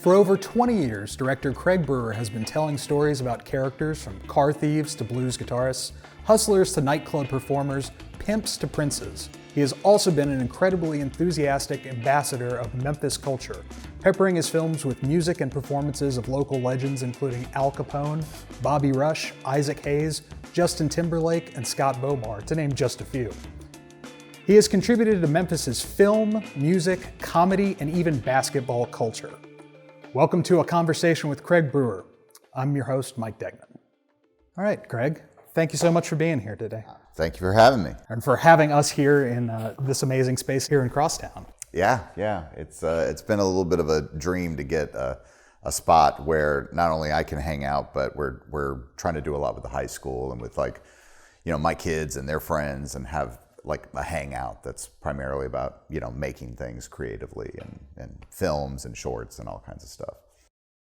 For over 20 years, director Craig Brewer has been telling stories about characters from car thieves to blues guitarists, hustlers to nightclub performers, pimps to princes. He has also been an incredibly enthusiastic ambassador of Memphis culture, peppering his films with music and performances of local legends including Al Capone, Bobby Rush, Isaac Hayes, Justin Timberlake, and Scott Bomar, to name just a few. He has contributed to Memphis's film, music, comedy, and even basketball culture. Welcome to A Conversation with Craig Brewer. I'm your host, Mike Degnan. All right, Craig, thank you so much for being here today. Thank you for having me. And for having us here in this amazing space here in Crosstown. Yeah. It's been a little bit of a dream to get a spot where not only I can hang out, but we're trying to do a lot with the high school and with my kids and their friends, and have like a hangout that's primarily about, making things creatively and films and shorts and all kinds of stuff.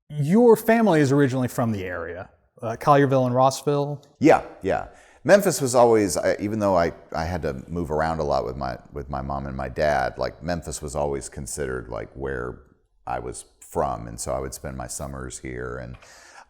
Your family is originally from the area, Collierville and Rossville. Yeah. Memphis was always, even though I had to move around a lot with my mom and my dad, like Memphis was always considered like where I was from, and so I would spend my summers here. And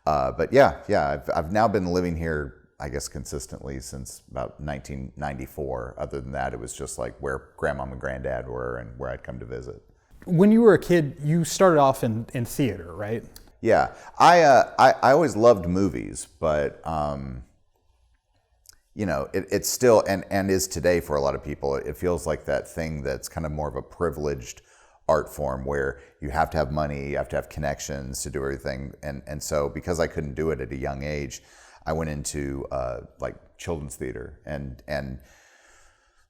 but I've now been living here, I guess, consistently since about 1994. Other than that, it was just like where grandmom and granddad were and where I'd come to visit. When you were a kid, you started off in theater, right? Yeah, I always loved movies, but it's still and is today for a lot of people. It feels like that thing that's kind of more of a privileged art form where you have to have money, you have to have connections to do everything, and so because I couldn't do it at a young age, I went into like children's theater, and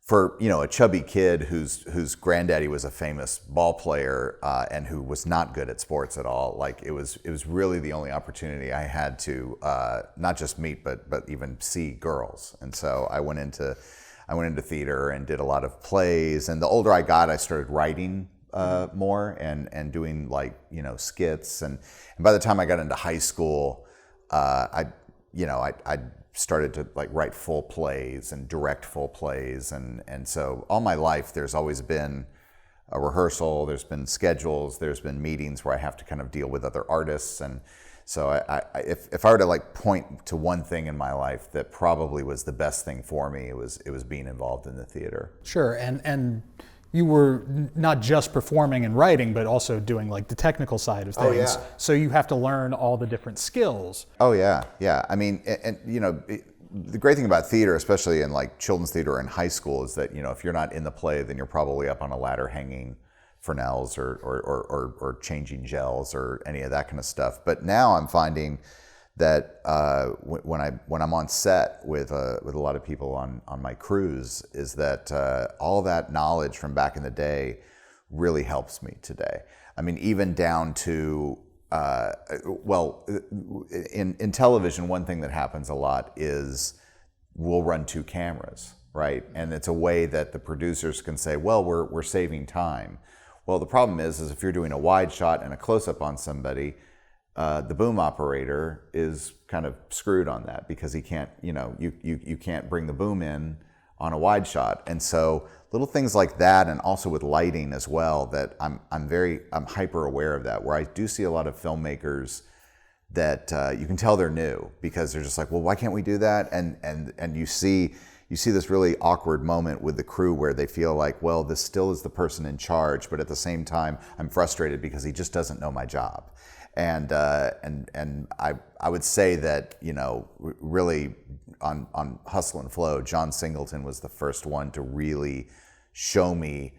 for a chubby kid whose granddaddy was a famous ball player and who was not good at sports at all, like it was really the only opportunity I had to not just meet but even see girls. And so I went into theater and did a lot of plays. And the older I got, I started writing more and doing like skits. And by the time I got into high school, I started to like write full plays and direct full plays, and so all my life there's always been a rehearsal, there's been schedules, there's been meetings where I have to kind of deal with other artists. And so if I were to like point to one thing in my life that probably was the best thing for me, it was being involved in the theater. Sure. And you were not just performing and writing, but also doing like the technical side of things. Oh, yeah. So you have to learn all the different skills. Oh yeah. I mean, and the great thing about theater, especially in like children's theater in high school, is that if you're not in the play, then you're probably up on a ladder hanging Fresnels or changing gels or any of that kind of stuff. But now I'm finding that when I'm on set with a lot of people on my crews, is that all that knowledge from back in the day really helps me today. I mean, even down to in television, one thing that happens a lot is we'll run two cameras, right? And it's a way that the producers can say, well, we're saving time. Well, the problem is if you're doing a wide shot and a close-up on somebody, the boom operator is kind of screwed on that because he can't, you can't bring the boom in on a wide shot. And so little things like that, and also with lighting as well, that I'm hyper aware of that, where I do see a lot of filmmakers that you can tell they're new because they're just like, well, why can't we do that? And you see this really awkward moment with the crew where they feel like, well, this still is the person in charge, but at the same time, I'm frustrated because he just doesn't know my job. And I would say that really on Hustle and Flow, John Singleton was the first one to really show me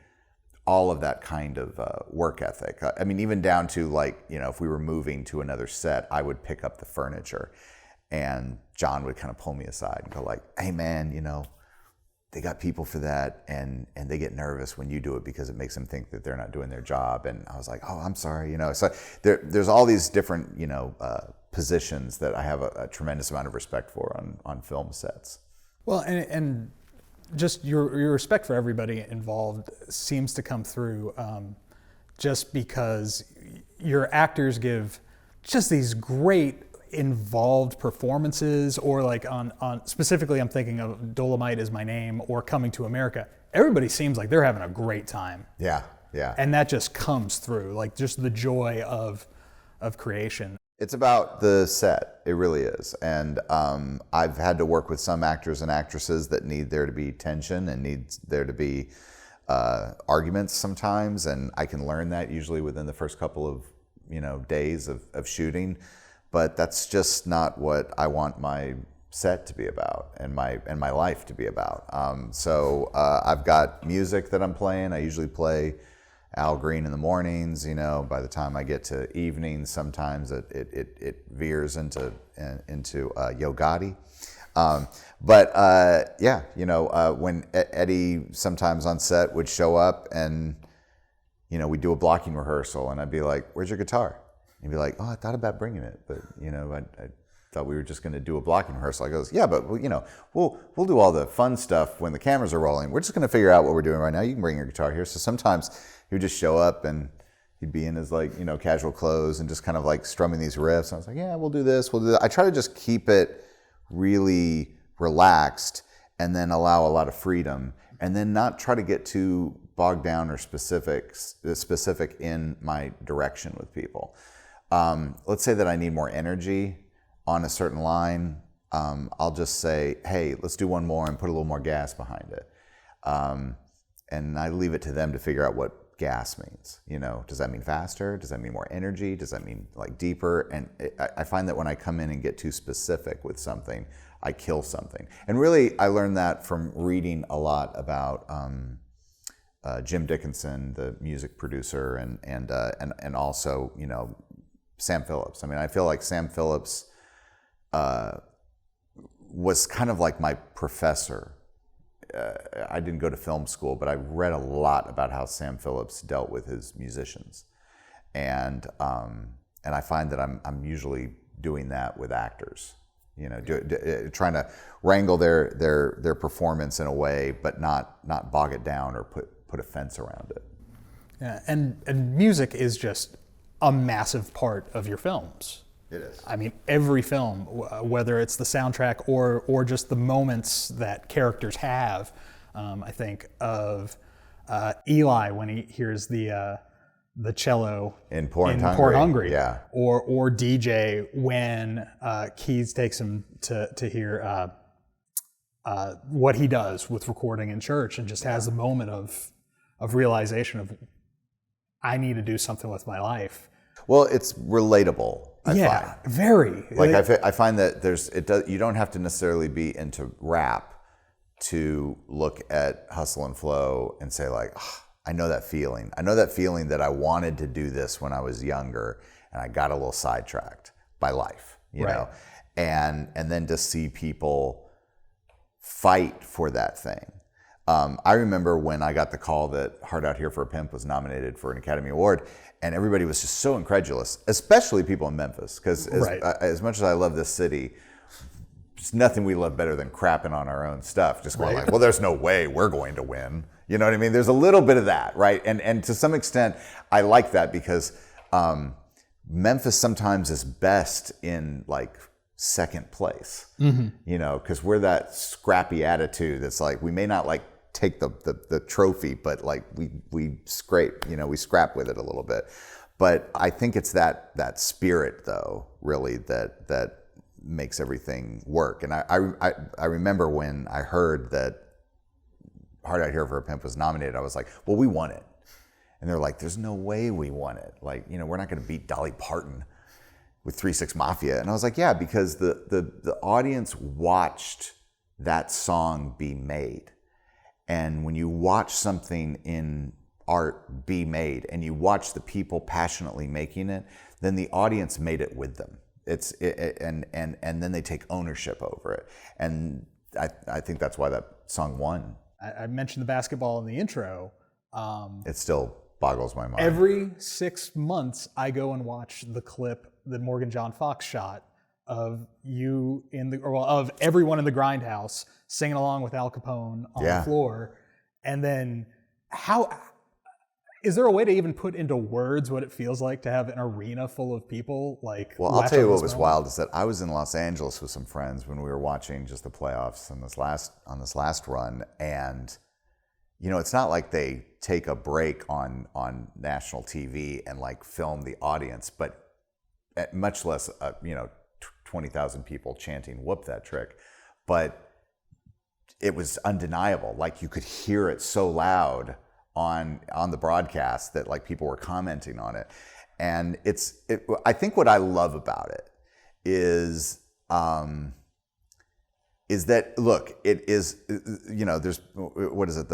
all of that kind of work ethic. I mean, even down to like if we were moving to another set, I would pick up the furniture, and John would kind of pull me aside and go like, "Hey man, they got people for that, and they get nervous when you do it because it makes them think that they're not doing their job." And I was like, "Oh, I'm sorry," So there's all these different, positions that I have a tremendous amount of respect for on film sets. Well, and just your respect for everybody involved seems to come through, just because your actors give just these great involved performances, or like on specifically I'm thinking of Dolomite Is My Name or Coming to America. Everybody seems like they're having a great time. Yeah. And that just comes through, like just the joy of of creation. It's about the set. It really is. And I've had to work with some actors and actresses that need there to be tension and need there to be arguments sometimes. And I can learn that usually within the first couple of days of shooting. But that's just not what I want my set to be about and my life to be about. So I've got music that I'm playing. I usually play Al Green in the mornings. By the time I get to evenings, sometimes it veers into Yo Gotti. When Eddie sometimes on set would show up and we'd do a blocking rehearsal, and I'd be like, "Where's your guitar?" And he'd be like, "Oh, I thought about bringing it, but I thought we were just going to do a blocking rehearsal." I goes, "Yeah, but we'll do all the fun stuff when the cameras are rolling. We're just going to figure out what we're doing right now. You can bring your guitar here." So sometimes he would just show up and he'd be in his casual clothes and just kind of like strumming these riffs. And I was like, "Yeah, we'll do this. We'll do that." I try to just keep it really relaxed and then allow a lot of freedom, and then not try to get too bogged down or specific in my direction with people. Let's say that I need more energy on a certain line. I'll just say, "Hey, let's do one more," and put a little more gas behind it. And I leave it to them to figure out what gas means. Does that mean faster? Does that mean more energy? Does that mean like deeper? And I find that when I come in and get too specific with something, I kill something. And really, I learned that from reading a lot about Jim Dickinson, the music producer, and also Sam Phillips. I mean, I feel like Sam Phillips was kind of like my professor. I didn't go to film school, but I read a lot about how Sam Phillips dealt with his musicians, and I find that I'm usually doing that with actors. Trying to wrangle their performance in a way, but not bog it down or put a fence around it. Yeah, and music is just a massive part of your films. It is. I mean, every film, whether it's the soundtrack or just the moments that characters have. I think of Eli when he hears the cello in Poor and Hungry. Yeah. Or DJ when Keys takes him to hear what he does with recording in church, and just has a moment of realization of, I need to do something with my life. Well, it's relatable. I find. Very. Like I find that you don't have to necessarily be into rap to look at Hustle and Flow and say like, oh, I know that feeling. I know that feeling that I wanted to do this when I was younger, and I got a little sidetracked by life, you know, and then to see people fight for that thing. I remember when I got the call that Hard Out Here for a Pimp was nominated for an Academy Award, and everybody was just so incredulous, especially people in Memphis, because as much as I love this city, there's nothing we love better than crapping on our own stuff. Just going like, well, there's no way we're going to win. You know what I mean? There's a little bit of that, right? And to some extent, I like that because Memphis sometimes is best in like second place, you know, because we're that scrappy attitude that's like, we may not like take the trophy, but like we scrape, you know, we scrap with it a little bit. But I think it's that spirit though, really, that makes everything work. And I remember when I heard that Hard Out Here for a Pimp was nominated, I was like, well, we won it. And they're like, there's no way we won it. Like, you know, we're not going to beat Dolly Parton with 3 6 Mafia. And I was like, yeah, because the audience watched that song be made. And when you watch something in art be made and you watch the people passionately making it, then the audience made it with them. And then they take ownership over it. And I think that's why that song won. I mentioned the basketball in the intro. It still boggles my mind. Every 6 months, I go and watch the clip that Morgan John Fox shot of you of everyone in the Grindhouse singing along with Al Capone on the floor. And then is there a way to even put into words what it feels like to have an arena full of people? Like, well, I'll tell you what was wild is that I was in Los Angeles with some friends when we were watching just the playoffs on this last run, and you know, it's not like they take a break on national TV and like film the audience, but much less 20,000 people chanting "Whoop that trick," but it was undeniable. Like you could hear it so loud on the broadcast that like people were commenting on it, and I think what I love about it is that look, it is there's what is it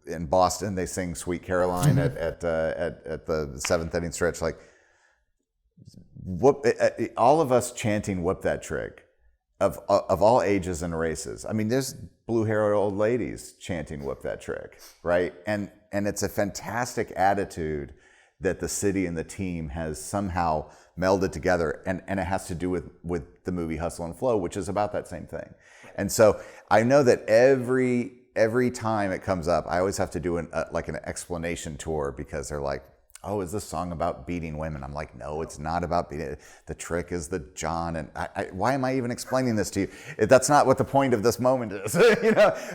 in Boston they sing "Sweet Caroline" at the seventh inning stretch, like all of us chanting "Whoop that trick." Of all ages and races. I mean, there's blue-haired old ladies chanting "Whoop that trick," right? And it's a fantastic attitude that the city and the team has somehow melded together, and it has to do with the movie Hustle and Flow, which is about that same thing. And so I know that every time it comes up, I always have to do an explanation tour, because they're like, "Oh, is this song about beating women?" I'm like, "No, it's not about beating. The trick is the John." And why am I even explaining this to you? That's not what the point of this moment is,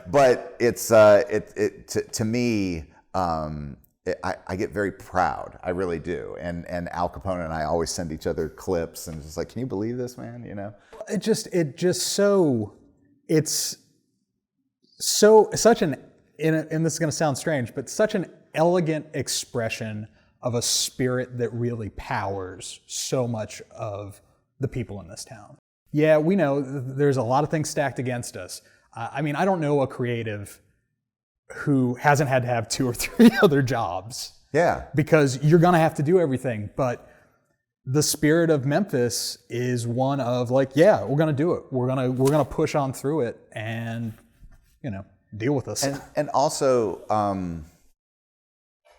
But it's to me, I get very proud. I really do. And Al Capone and I always send each other clips, and just like, "Can you believe this, man?" It's such an, and this is going to sound strange, but such an elegant expression of a spirit that really powers so much of the people in this town. Yeah, we know there's a lot of things stacked against us. I mean, I don't know a creative who hasn't had to have 2 or 3 other jobs. Yeah. Because you're gonna have to do everything. But the spirit of Memphis is one of like, yeah, we're gonna do it. We're gonna push on through it and, deal with us. And also,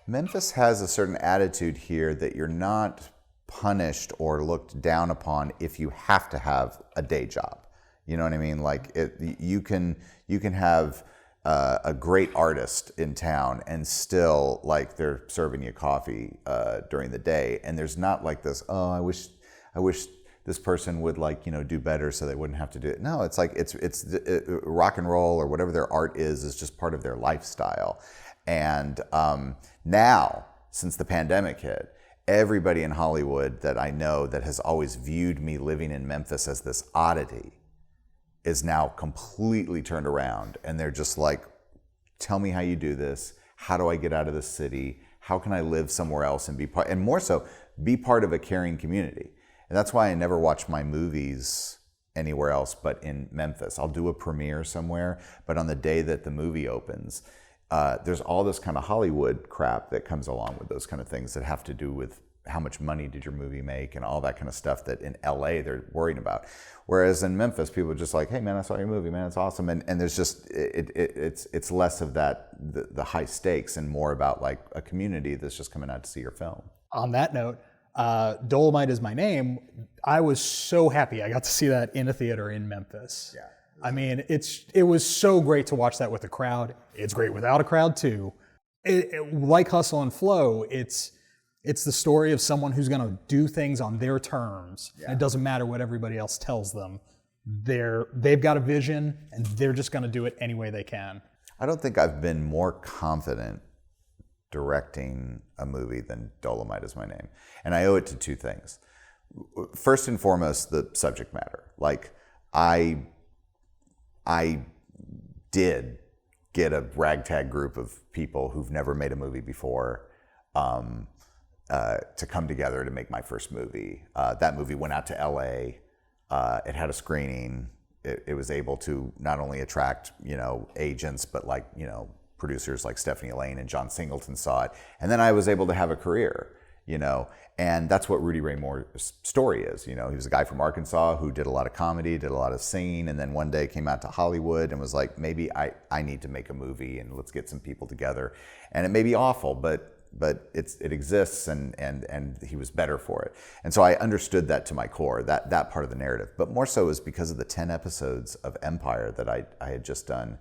Memphis has a certain attitude here that you're not punished or looked down upon if you have to have a day job. You know what I mean? Like you can have a great artist in town and still like they're serving you coffee during the day, and there's not like this, "Oh, I wish this person would do better so they wouldn't have to do it." No, it's like it's rock and roll or whatever their art is just part of their lifestyle. And now, since the pandemic hit, everybody in Hollywood that I know that has always viewed me living in Memphis as this oddity is now completely turned around, and they're just like, "Tell me how you do this. How do I get out of the city? How can I live somewhere else and be part, and more so, be part of a caring community?" And that's why I never watch my movies anywhere else but in Memphis. I'll do a premiere somewhere, but on the day that the movie opens, there's all this kind of Hollywood crap that comes along with those kind of things that have to do with how much money did your movie make and all that kind of stuff that in LA they're worried about. Whereas in Memphis, people are just like, "Hey man, I saw your movie, man, it's awesome." And there's just, it's less of that, the high stakes, and more about like a community that's just coming out to see your film. On that note, Dolomite Is My Name, I was so happy I got to see that in a theater in Memphis. Yeah. I mean, it was so great to watch that with a crowd. It's great without a crowd too. Like Hustle and Flow, it's the story of someone who's going to do things on their terms. Yeah. It doesn't matter what everybody else tells them. They've got a vision, and they're just going to do it any way they can. I don't think I've been more confident directing a movie than Dolomite Is My Name. And I owe it to 2 things. First and foremost, the subject matter. Like, I did get a ragtag group of people who've never made a movie before to come together to make my first movie. That movie went out to LA. It had a screening. It was able to not only attract, agents, but producers like Stephanie Lane and John Singleton saw it. And then I was able to have a career, and that's what Rudy Ray Moore's story is. He was a guy from Arkansas who did a lot of comedy, did a lot of singing, and then one day came out to Hollywood and was like, maybe I need to make a movie, and let's get some people together. And it may be awful, but it exists, and he was better for it. And so I understood that to my core, that part of the narrative. But more so is because of the 10 episodes of Empire that I had just done,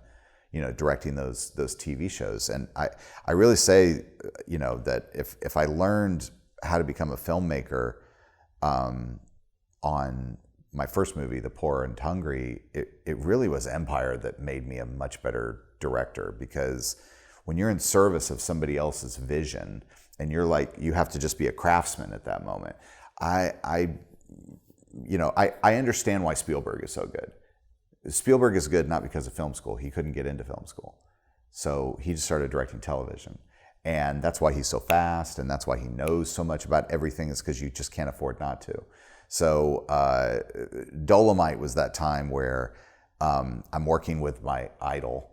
directing those TV shows. And I really say, that if I learned how to become a filmmaker on my first movie, The Poor and Hungry, it really was Empire that made me a much better director, because when you're in service of somebody else's vision and you're like, you have to just be a craftsman at that moment. I I understand why Spielberg is so good. Spielberg is good not because of film school. He couldn't get into film school. So he just started directing television. And that's why he's so fast, and that's why he knows so much about everything, is because you just can't afford not to. So Dolomite was that time where I'm working with my idol,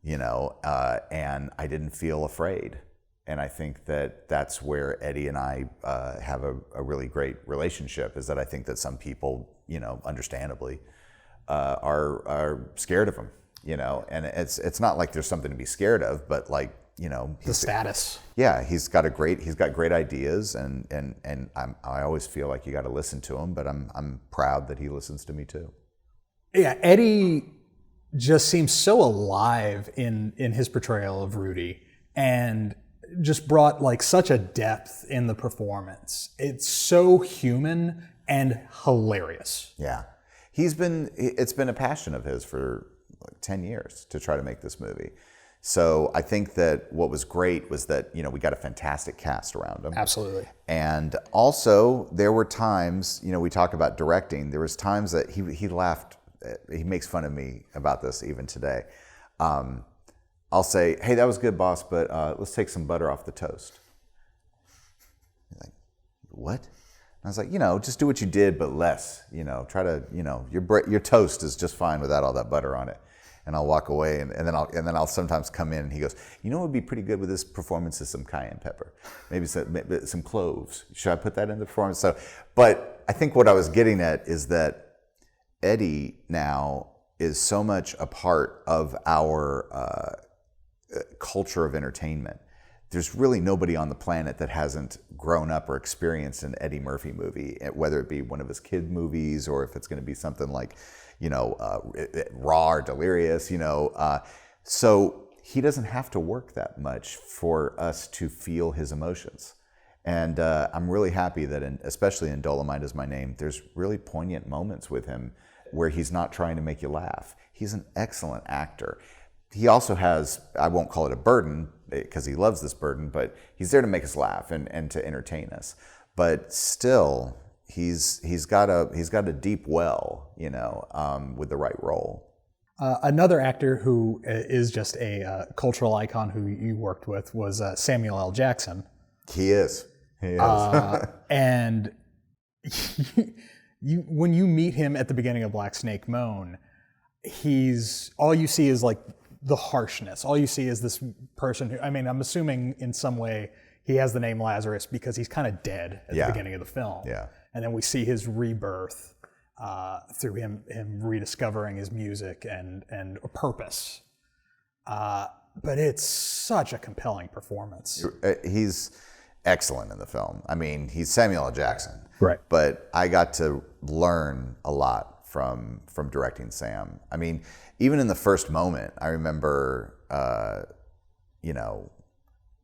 and I didn't feel afraid. And I think that that's where Eddie and I have a really great relationship, is that I think that some people, understandably, are scared of him, and it's not like there's something to be scared of, but like, the status. Yeah, he's got great ideas, and I always feel like you got to listen to him, but I'm proud that he listens to me too. Yeah, Eddie just seems so alive in his portrayal of Rudy, and just brought like such a depth in the performance. It's so human and hilarious. Yeah, it's been a passion of his for like 10 years to try to make this movie. So I think that what was great was that, we got a fantastic cast around him. Absolutely. And also there were times, we talk about directing, there was times that he laughed, he makes fun of me about this even today. I'll say, hey, that was good, boss, but let's take some butter off the toast. He's like, what? And I was like, just do what you did, but less, try to, your toast is just fine without all that butter on it. And I'll walk away, and then I'll sometimes come in, and he goes, what would be pretty good with this performance is some cayenne pepper, maybe some cloves. Should I put that in the performance? So, but I think what I was getting at is that Eddie now is so much a part of our culture of entertainment. There's really nobody on the planet that hasn't grown up or experienced an Eddie Murphy movie, whether it be one of his kid movies or if it's going to be something like, Raw or Delirious, so he doesn't have to work that much for us to feel his emotions. And I'm really happy that, especially in Dolomite Is My Name, there's really poignant moments with him where he's not trying to make you laugh. He's an excellent actor. He also has, I won't call it a burden because he loves this burden, but he's there to make us laugh and to entertain us. But still, he's got a deep well, with the right role. Another actor who is just a cultural icon who you worked with was Samuel L. Jackson. He is. And when you meet him at the beginning of Black Snake Moan, all you see is like the harshness. All you see is this person who, I'm assuming in some way he has the name Lazarus because he's kind of dead at the beginning of the film. Yeah. And then we see his rebirth through him rediscovering his music and a purpose. But it's such a compelling performance. He's excellent in the film. He's Samuel L. Jackson. Right. But I got to learn a lot from directing Sam. Even in the first moment, I remember,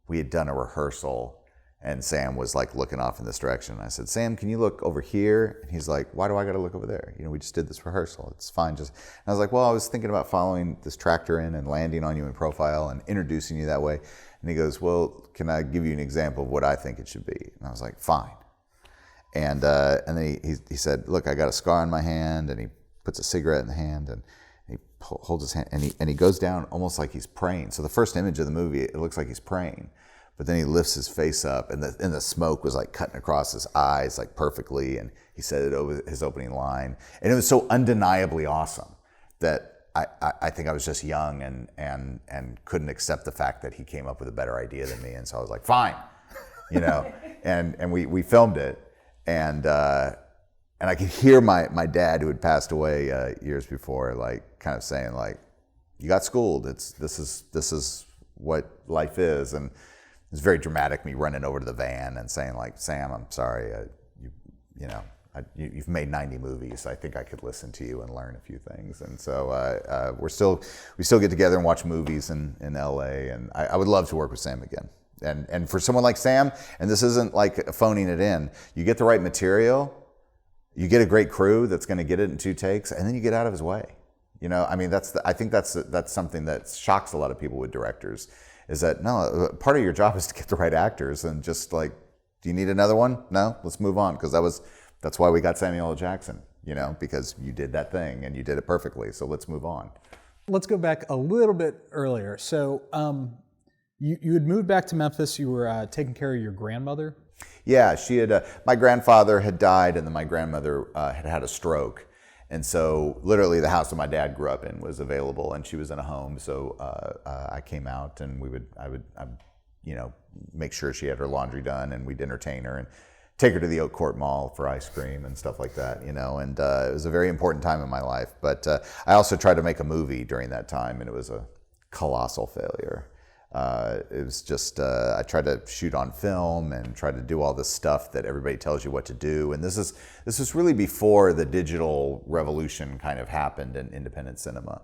we had done a rehearsal and Sam was like looking off in this direction. And I said, Sam, can you look over here? And he's like, why do I got to look over there? We just did this rehearsal. It's fine. And I was like, well, I was thinking about following this tractor in and landing on you in profile and introducing you that way. And he goes, well, can I give you an example of what I think it should be? And I was like, fine. And then he said, look, I got a scar on my hand. And he puts a cigarette in the hand and he holds his hand and he goes down almost like he's praying. So the first image of the movie, it looks like he's praying. But then he lifts his face up, and the smoke was like cutting across his eyes like perfectly, and he said it over his opening line, and it was so undeniably awesome that I think I was just young and couldn't accept the fact that he came up with a better idea than me, and so I was like, fine, and we filmed it, and I could hear my dad, who had passed away years before, like kind of saying like, you got schooled. This is what life is, and it was very dramatic, me running over to the van and saying like, Sam, I'm sorry, you've made 90 movies. I think I could listen to you and learn a few things. And so we still get together and watch movies in LA, and I would love to work with Sam again. And for someone like Sam, and this isn't like phoning it in, you get the right material, you get a great crew that's going to get it in 2 takes, and then you get out of his way. I think that's something that shocks a lot of people with directors. Is that no, part of your job is to get the right actors and just like Do you need another one? No? Let's move on, because that's why we got Samuel L. Jackson, because you did that thing and you did it perfectly. So let's move on. Let's go back a little bit earlier. So you had moved back to Memphis. You were taking care of your grandmother. Yeah, she had. My grandfather had died, and then my grandmother had had a stroke, and so literally the house that my dad grew up in was available, and she was in a home. So I came out, and I would make sure she had her laundry done, and we'd entertain her and take her to the Oak Court Mall for ice cream and stuff like that, and it was a very important time in my life. But I also tried to make a movie during that time, and it was a colossal failure. It was just, I tried to shoot on film and tried to do all this stuff that everybody tells you what to do. And this is really before the digital revolution kind of happened in independent cinema.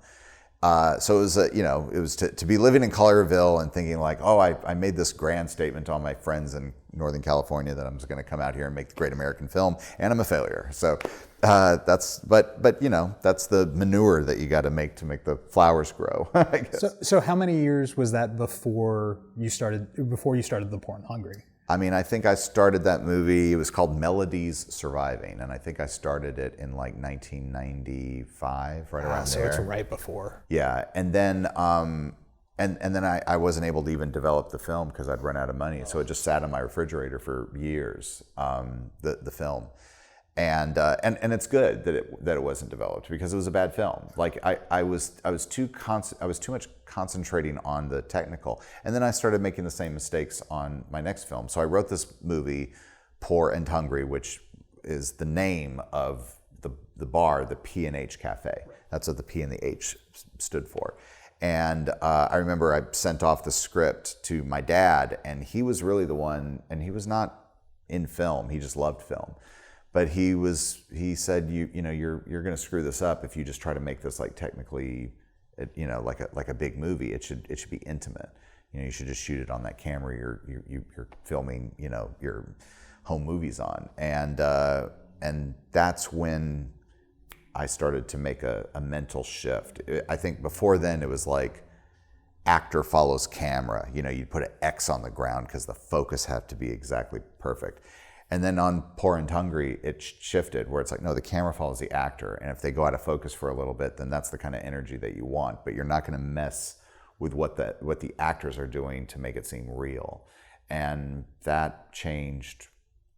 So it was, it was to be living in Collierville and thinking like, oh, I made this grand statement to all my friends in Northern California that I'm just going to come out here and make the great American film, and I'm a failure. So but that's the manure that you got to make the flowers grow, I guess. So how many years was that before you started The Poor and Hungry? I mean, I think I started that movie, it was called Melodies Surviving, and I think I started it in like 1995, right around so there. So it's right before. Yeah, and then I wasn't able to even develop the film because I'd run out of money, so it just sat on my refrigerator for years, the film. And it's good that it wasn't developed, because it was a bad film. Like I was too much concentrating on the technical, and then I started making the same mistakes on my next film. So I wrote this movie, Poor and Hungry, which is the name of the bar, the P&H Cafe. That's what the P and the H stood for. And I remember I sent off the script to my dad, and he was really the one, and he was not in film. He just loved film. But he said, you're going to screw this up if you just try to make this like technically, like a big movie. It should be intimate. You should just shoot it on that camera you're filming, your home movies on. And that's when I started to make a mental shift. I think before then it was like actor follows camera. You'd put an X on the ground because the focus had to be exactly perfect. And then on Poor and Hungry, it shifted where it's like, no, the camera follows the actor. And if they go out of focus for a little bit, then that's the kind of energy that you want. But you're not going to mess with what the actors are doing to make it seem real. And that changed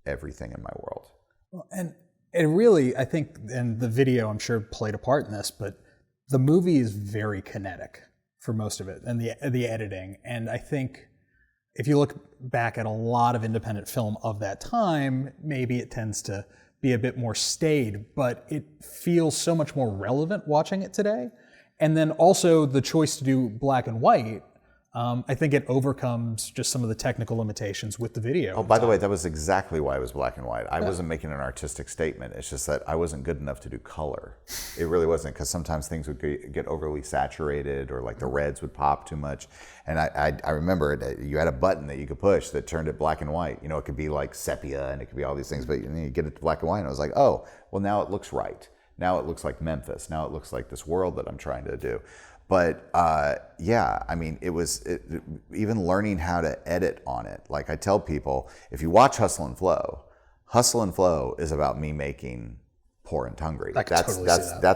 everything in my world. Well, and it really, I think, and the video I'm sure played a part in this, but the movie is very kinetic for most of it, and the editing. And I think if you look back at a lot of independent film of that time, maybe it tends to be a bit more staid, but it feels so much more relevant watching it today. And then also the choice to do black and white, I think it overcomes just some of the technical limitations with the video. Oh, by the way, that was exactly why it was black and white. I wasn't making an artistic statement. It's just that I wasn't good enough to do color. It really wasn't, because sometimes things would get overly saturated, or like the reds would pop too much. And I remember that you had a button that you could push that turned it black and white. It could be like sepia, and it could be all these things, but you get it to black and white, and I was like, oh, well, now it looks right. Now it looks like Memphis. Now it looks like this world that I'm trying to do. But yeah, I mean, even learning how to edit on it. Like I tell people, if you watch Hustle and Flow is about me making Poor and Hungry. That's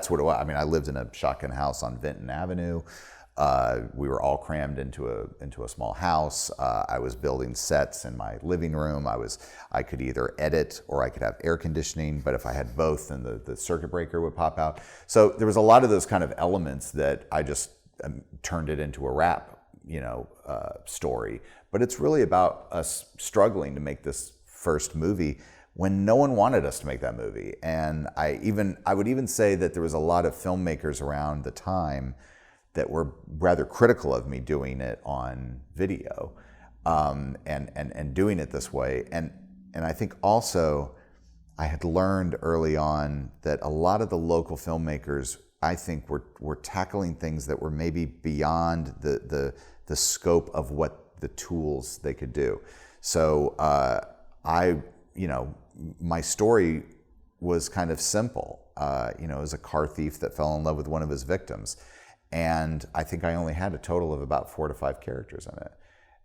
what it was. I mean, I lived in a shotgun house on Vinton Avenue. We were all crammed into a small house. I was building sets in my living room. I could either edit or I could have air conditioning, but if I had both, then the circuit breaker would pop out. So there was a lot of those kind of elements that I just turned it into a rap, story. But it's really about us struggling to make this first movie when no one wanted us to make that movie. And I would even say that there was a lot of filmmakers around the time that were rather critical of me doing it on video, and doing it this way. And I think also I had learned early on that a lot of the local filmmakers, I think, were tackling things that were maybe beyond the scope of what the tools they could do. So my story was kind of simple. It was a car thief that fell in love with one of his victims. And I think I only had a total of about 4 to 5 characters in it.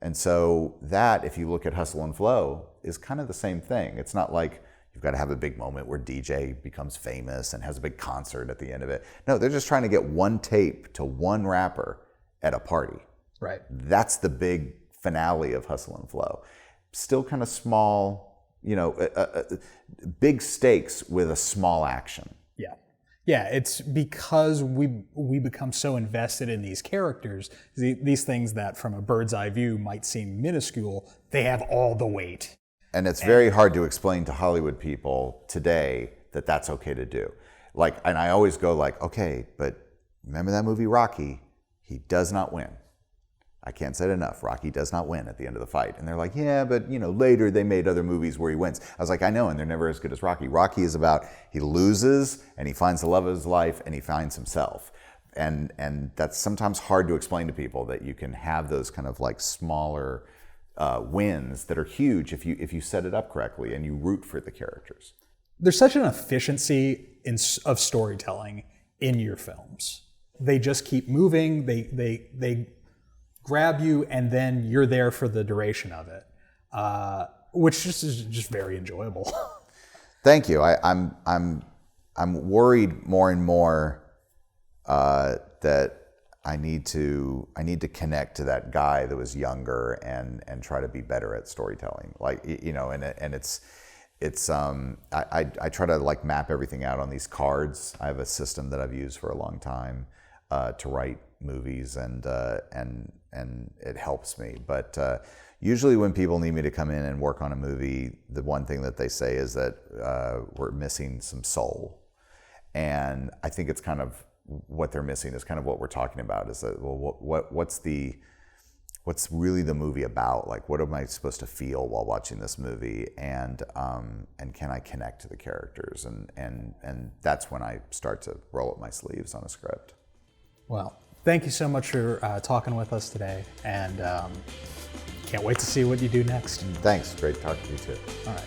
And so that, if you look at Hustle and Flow, is kind of the same thing. It's not like you've got to have a big moment where DJ becomes famous and has a big concert at the end of it. No, they're just trying to get one tape to one rapper at a party. Right. That's the big finale of Hustle and Flow. Still kind of small, big stakes with a small action. Yeah. Yeah, it's because we become so invested in these characters, these things that from a bird's eye view might seem minuscule, they have all the weight. And it's very hard to explain to Hollywood people today that that's okay to do. And I always go like, okay, but remember that movie Rocky? He does not win. I can't say it enough. Rocky does not win at the end of the fight. And they're like, yeah, but later they made other movies where he wins. I was like, I know, and they're never as good as Rocky. Rocky is about he loses and he finds the love of his life and he finds himself. And that's sometimes hard to explain to people, that you can have those kind of like smaller wins that are huge if you set it up correctly and you root for the characters. There's such an efficiency of storytelling in your films. They just keep moving. They grab you, and then you're there for the duration of it, which is just very enjoyable. Thank you. I'm worried more and more that I need to connect to that guy that was younger and try to be better at storytelling. I try to like map everything out on these cards. I have a system that I've used for a long time to write movies, and it helps me. But usually when people need me to come in and work on a movie, the one thing that they say is that we're missing some soul. And I think it's kind of what they're missing is kind of what we're talking about, is that, well, what's really the movie about? Like, what am I supposed to feel while watching this movie? And can I connect to the characters? And that's when I start to roll up my sleeves on a script. Well, thank you so much for talking with us today, and can't wait to see what you do next. Thanks. Great talking to you too. All right.